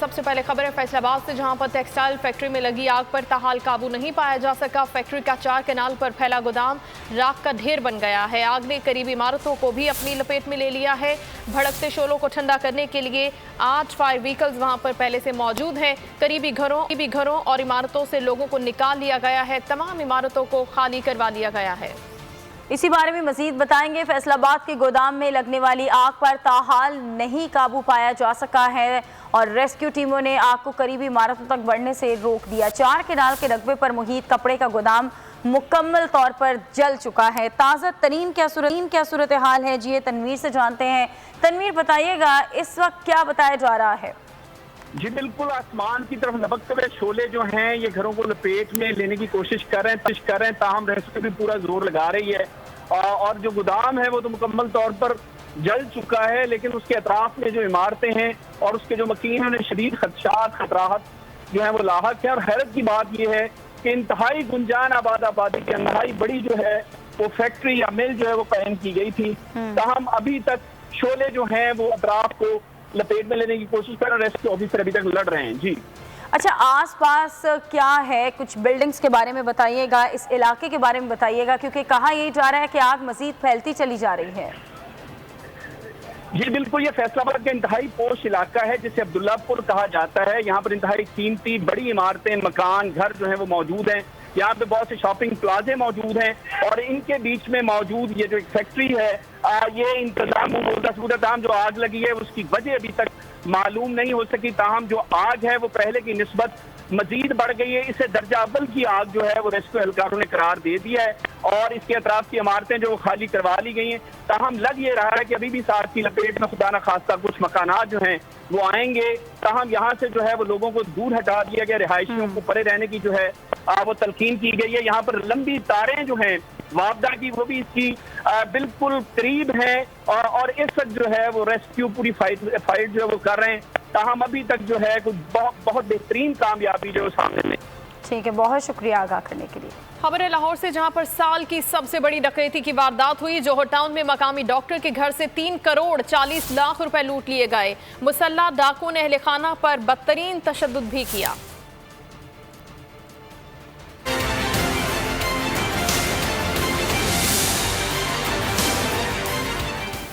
सबसे पहले खबर है फैसलाबाद से, जहां पर टेक्सटाइल फैक्ट्री में लगी आग पर ताहाल काबू नहीं पाया जा सका। फैक्ट्री का 4 कैनाल पर फैला गोदाम राख का ढेर बन गया है। आग ने करीबी इमारतों को भी अपनी लपेट में ले लिया है। भड़कते शोलों को ठंडा करने के लिए 8 फायर व्हीकल्स वहां पर पहले से मौजूद हैं। करीबी घरों और इमारतों से लोगों को निकाल लिया गया है। तमाम इमारतों को खाली करवा लिया गया है। इसी बारे में मजीद बताएंगे। फैसलाबाद के गोदाम में लगने वाली आग पर ताहाल नहीं काबू पाया जा सका है और रेस्क्यू टीमों ने आग को करीबी इमारतों तक बढ़ने से रोक दिया। 4 कैनाल के रकबे पर मुहित कपड़े का गोदाम मुकम्मल तौर पर जल चुका है। ताज़ा तरीन क्या सूरत हाल है, जी तनवीर से जानते हैं। तनवीर, बताइएगा इस वक्त क्या बताया जा रहा है? जी बिल्कुल, आसमान की तरफ लपकते हुए शोले जो हैं ये घरों को लपेट में लेने की कोशिश कर रहे हैं। ताहम रेस्क्यू भी पूरा जोर लगा रही है और जो गोदाम है वो तो मुकम्मल तौर पर जल चुका है, लेकिन उसके अतराफ में जो इमारतें हैं और उसके जो मकीन हैं उन्हें शदीद खतराहट जो है वो लाहक है। और हैरत की बात यह है कि इंतहाई गुंजान आबादी की इंतहाई बड़ी जो है वो फैक्ट्री या मिल जो है वो कायम की गई थी। ताहम अभी तक शोले जो हैं वो अतराफ को लपेट में लेने की कोशिश कर रहे हैं। रेस्क्यू ऑफिसर अभी तक लड़ रहे हैं। जी अच्छा, आसपास क्या है? कुछ बिल्डिंग्स के बारे में बताइएगा, इस इलाके के बारे में बताइएगा, क्योंकि कहा यही जा रहा है कि आग मजीद फैलती चली जा रही है। जी बिल्कुल, ये फैसलाबाद का इंतहाई पोश इलाका है जिसे अब्दुल्लापुर कहा जाता है। यहाँ पर इंतहाई कीमती बड़ी इमारतें, मकान, घर जो है वो मौजूद हैं। यहाँ पे बहुत से शॉपिंग प्लाजे मौजूद हैं और इनके बीच में मौजूद ये जो एक फैक्ट्री है ये इंतजाम सूरत-आम जो आग लगी है उसकी वजह अभी तक मालूम नहीं हो सकी। ताहम जो आग है वो पहले की निस्बत मजीद बढ़ गई है। इसे दर्जा अव्वल की आग जो है वो रेस्क्यू एहलकारों ने करार दे दिया है और इसके अतराफ की इमारतें जो खाली करवा ली गई हैं। ताहम लग ये रहा है कि अभी भी साथ की लपेट में खुदा न खास्ता कुछ मकानात जो हैं वो आएंगे। ताहम यहाँ से जो है वो लोगों को दूर हटा दिया गया, रिहायशियों को परे रहने की जो है वो तलकीन की गई है। यहाँ पर लंबी तारें जो हैं वापदा की वो भी इसकी बिल्कुल करीब है और इस वक्त जो है वो रेस्क्यू पूरी फाइट जो है वो कर रहे हैं। ताहम अभी तक जो है कुछ बहुत बेहतरीन कामयाबी जो सामने में। ठीक है, बहुत शुक्रिया आगाह करने के लिए। खबर है लाहौर से, जहां पर साल की सबसे बड़ी डकैती की वारदात हुई। जौहर टाउन में मकामी डॉक्टर के घर से 3 करोड़ 40 लाख रुपए लूट लिए गए। मुसल्ला डाकुओं ने अहले खाना पर बदतरीन तशद्दुद भी किया।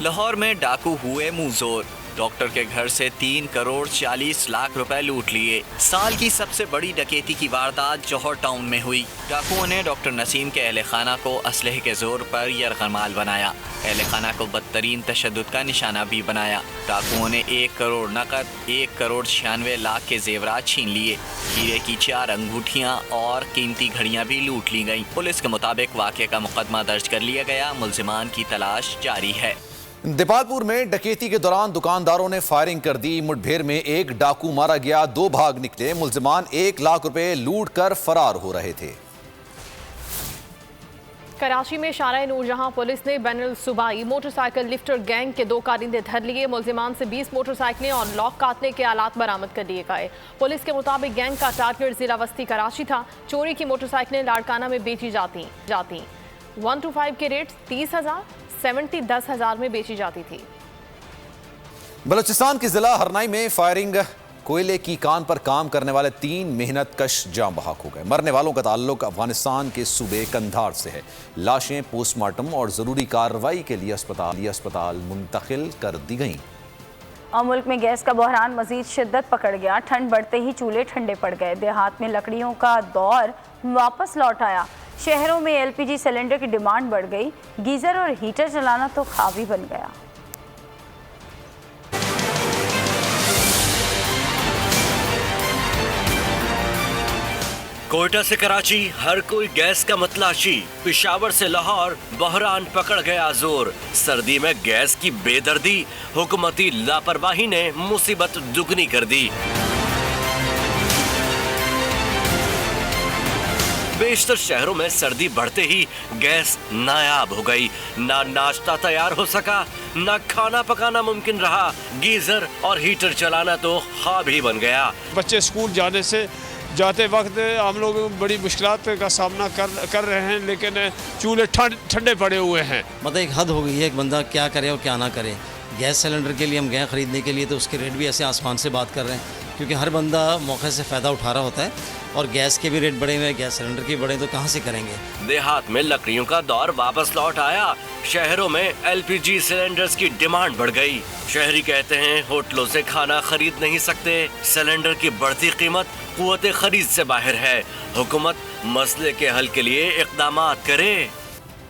लाहौर में डाकू हुए मुंहजोर, डॉक्टर के घर से 3 करोड़ 40 लाख रुपए लूट लिए। साल की सबसे बड़ी डकैती की वारदात जौहर टाउन में हुई। डाकुओं ने डॉक्टर नसीम के अहले खाना को असलहे के जोर पर यरगमाल बनाया। अहले खाना को बदतरीन तशद्दुद का निशाना भी बनाया। डाकुओं ने 1 करोड़ नकद, 1 करोड़ 96 लाख के जेवरात छीन लिए। हीरे की 4 अंगूठियां और कीमती घड़ियां भी लूट ली गईं। पुलिस के मुताबिक वाक़े का मुकदमा दर्ज कर लिया गया। मुल्जिमान की तलाश जारी है। देपालपुर में डकैती के दौरान दुकानदारों ने फायरिंग कर दी। मुठभेड़ में एक डाकू मारा गया, 2 भाग निकले। मुल्जिमान 1 लाख रुपए लूट कर फरार हो रहे थे। कराची में शारा नूरजहां पुलिस ने बैनुल सूबाई मोटरसाइकिल लिफ्टर गैंग के 2 कारिंदे धर लिए। मुल्जिमान से 20 मोटरसाइकिलें और लॉक काटने के आलात बरामद कर लिए गए। पुलिस के मुताबिक गैंग का टारगेट जिला वस्ती कराची था। चोरी की मोटरसाइकिलें लाड़काना में बेची जाती 125 के रेट 30,000, 70 10,000 में बेची जाती थी। बलूचिस्तान के जिला हरनाई में फायरिंग, कोयले की कान पर काम करने वाले 3 मेहनत कश जाँ बहक हो गए। मरने वालों का ताल्लुक अफगानिस्तान के सूबे कंधार से है। लाशें पोस्टमार्टम और जरूरी कार्रवाई के लिए अस्पताल मुंतकिल कर दी गईं। और मुल्क में गैस का बहरान मजीद शिद्दत पकड़ गया। ठंड बढ़ते ही चूल्हे ठंडे पड़ गए। देहात में लकड़ियों का दौर वापस लौट आया। शहरों में एलपीजी सिलेंडर की डिमांड बढ़ गई। गीजर और हीटर चलाना तो ख्वाब ही बन गया। कोयटा से कराची हर कोई गैस का मतलाशी। पेशावर से लाहौर बहरान पकड़ गया जोर। सर्दी में गैस की बेदर्दी, हुकूमती लापरवाही ने मुसीबत दुगनी कर दी। बेशतर शहरों में सर्दी बढ़ते ही गैस नायाब हो गई। ना नाश्ता तैयार हो सका, ना खाना पकाना मुमकिन रहा। गीजर और हीटर चलाना तो ख्वाब ही बन गया। बच्चे स्कूल जाते वक्त हम लोग बड़ी मुश्किलात का सामना कर रहे हैं, लेकिन चूल्हे ठंडे पड़े हुए हैं। मतलब एक हद हो गई है, एक बंदा क्या करे और क्या ना करे। गैस सिलेंडर के लिए हम गए खरीदने के लिए तो उसके रेट भी ऐसे आसमान से बात कर रहे हैं क्योंकि हर बंदा मौके से फ़ायदा उठा रहा होता है और गैस के भी रेट बढ़े हुए हैं, गैस सिलेंडर के बढ़े, तो कहाँ से करेंगे। देहात में लकड़ियों का दौर वापस लौट आया। शहरों में LPG सिलेंडर्स की डिमांड बढ़ गई। शहरी कहते हैं होटलों से खाना खरीद नहीं सकते। सिलेंडर की बढ़ती कीमत कुव्वते खरीद से बाहर है। हुकूमत मसले के हल के लिए इक़दामात करे।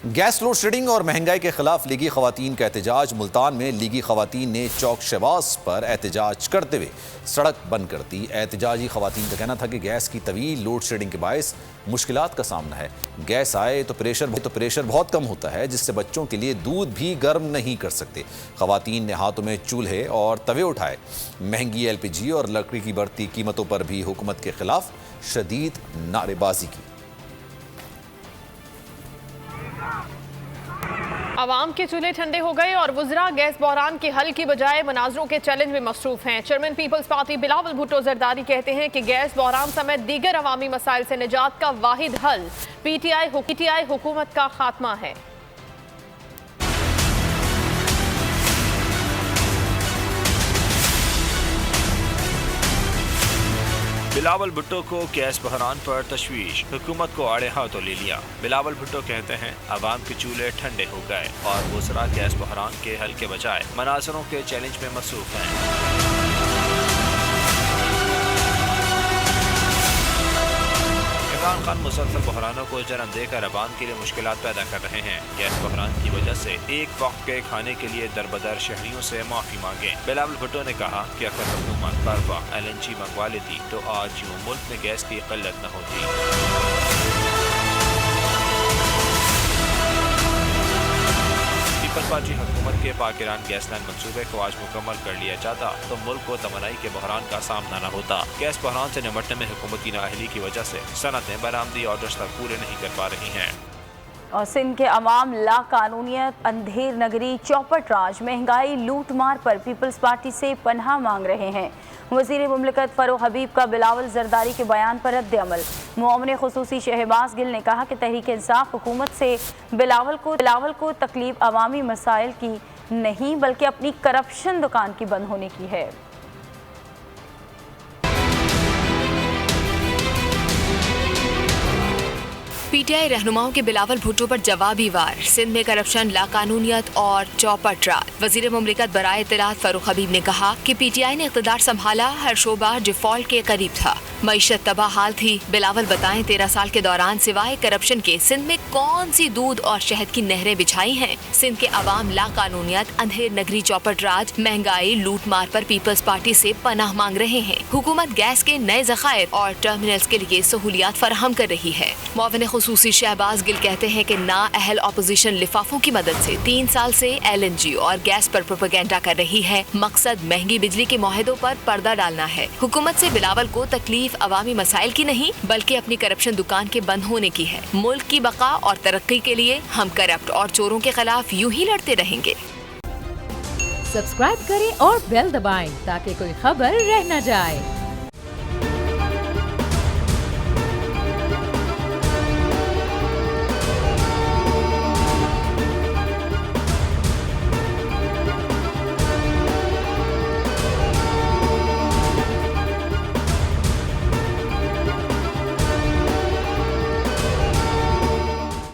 गैस लोड शेडिंग और महंगाई के खिलाफ लीगी खवातीन का एहतजाज। मुल्तान में लीगी खवातीन ने चौक शहबाज पर एहतजाज करते हुए सड़क बंद कर दी। एहतजाजी खवातीन का कहना था कि गैस की तवील लोड शेडिंग के बायस मुश्किलात का सामना है। गैस आए तो प्रेशर बहुत कम होता है, जिससे बच्चों के लिए दूध भी गर्म नहीं कर सकते। खवातीन ने हाथों में चूल्हे और तवे उठाए। महंगी LPG और लकड़ी की बढ़ती कीमतों पर भी हुकूमत के खिलाफ शदीद नारेबाजी की। आवाम के चूल्हे ठंडे हो गए और वुज़रा गैस बहरान के हल की बजाय मनाजरों के चैलेंज में मसरूफ हैं। चेयरमैन पीपल्स पार्टी बिलावल भुट्टो जरदारी कहते हैं कि गैस बहरान समेत दीगर अवामी मसाइल से निजात का वाहिद हल PTI हुकूमत का खात्मा है। बिलावल भुट्टो को गैस बहरान पर तशवीश, हुकूमत को आड़े हाथों ले लिया। बिलावल भुट्टो कहते हैं आवाम के चूल्हे ठंडे हो गए और वुज़रा गैस बहरान के हल के बजाय मनाजरों के चैलेंज में मसरूफ हैं। इमरान खान मुसलसल बहरानों को जन्म देकर अवाम के लिए मुश्किलात पैदा कर रहे हैं। गैस बहरान की वजह से एक वक्त के खाने के लिए दरबदर शहरियों से माफी मांगे। बिलावल भुट्टो ने कहा कि अगर हुकूमत बर वक्त LNG मंगवा लेती तो आज यूं मुल्क में गैस की किल्लत न होती। पीपल्स पार्टी हुकूमत के पाकिरान गैस लाइन मंसूबे को आज मुकम्मल कर लिया जाता तो मुल्क को तमन्नाई के बहरान का सामना न होता। गैस बहरान से निपटने में हुकूमत की नाअहली की वजह से सनतें बरामदी ऑर्डर्स तक पूरे नहीं कर पा रही हैं। और सिंध के अवाम लाकानूनियत, अंधेर नगरी, चौपट राज, महंगाई, लूट मार पर पीपल्स पार्टी से पनाह मांग रहे हैं। वज़ीर मुमलिकत फ़ारूक हबीब का बिलावल जरदारी के बयान पर रद्द अमल। मुआविन खुसूसी शहबाज गिल ने कहा कि तहरीक इंसाफ हुकूमत से बिलावल को तकलीफ अवामी मसाइल की नहीं बल्कि अपनी करप्शन दुकान की बंद होने की है। PTI रहनुमाओं के बिलावल भुट्टो पर जवाबी वार। सिंध में करप्शन, लाकानूनियत और चौपट राज। वज़ीर मुमलिकत बराए इत्तलात फ़ारूक हबीब ने कहा कि PTI ने इक़्तिदार संभाला, हर शोबा डिफ़ॉल्ट के करीब था, मईशत तबाह हाल थी। बिलावल बताएं 13 साल के दौरान सिवाय करप्शन के सिंध में कौन सी दूध और शहद की नहरें बिछाई हैं। सिंध के अवाम लाकानूनियत, अंधेर नगरी, चौपट राज, महंगाई, लूट मार पर पीपल्स पार्टी से पनाह मांग रहे हैं। हुकूमत गैस के नए ज़खायर और टर्मिनल्स के लिए सहूलियात फराहम कर रही है। मुआविन खुसूसी शहबाज गिल कहते हैं कि ना अहल अपोजिशन लिफाफों की मदद से 3 साल से LNG और गैस पर प्रोपेगेंडा कर रही है। मकसद महंगी बिजली के मुआहदों पर पर्दा डालना है। हुकूमत से बिलावल को तकलीफ अवामी मसाइल की नहीं बल्कि अपनी करप्शन दुकान के बंद होने की है। मुल्क की बका और तरक्की के लिए हम करप्ट और चोरों के खिलाफ यूं ही लड़ते रहेंगे। सब्सक्राइब करें और बेल दबाएं ताकि कोई खबर रह न जाए।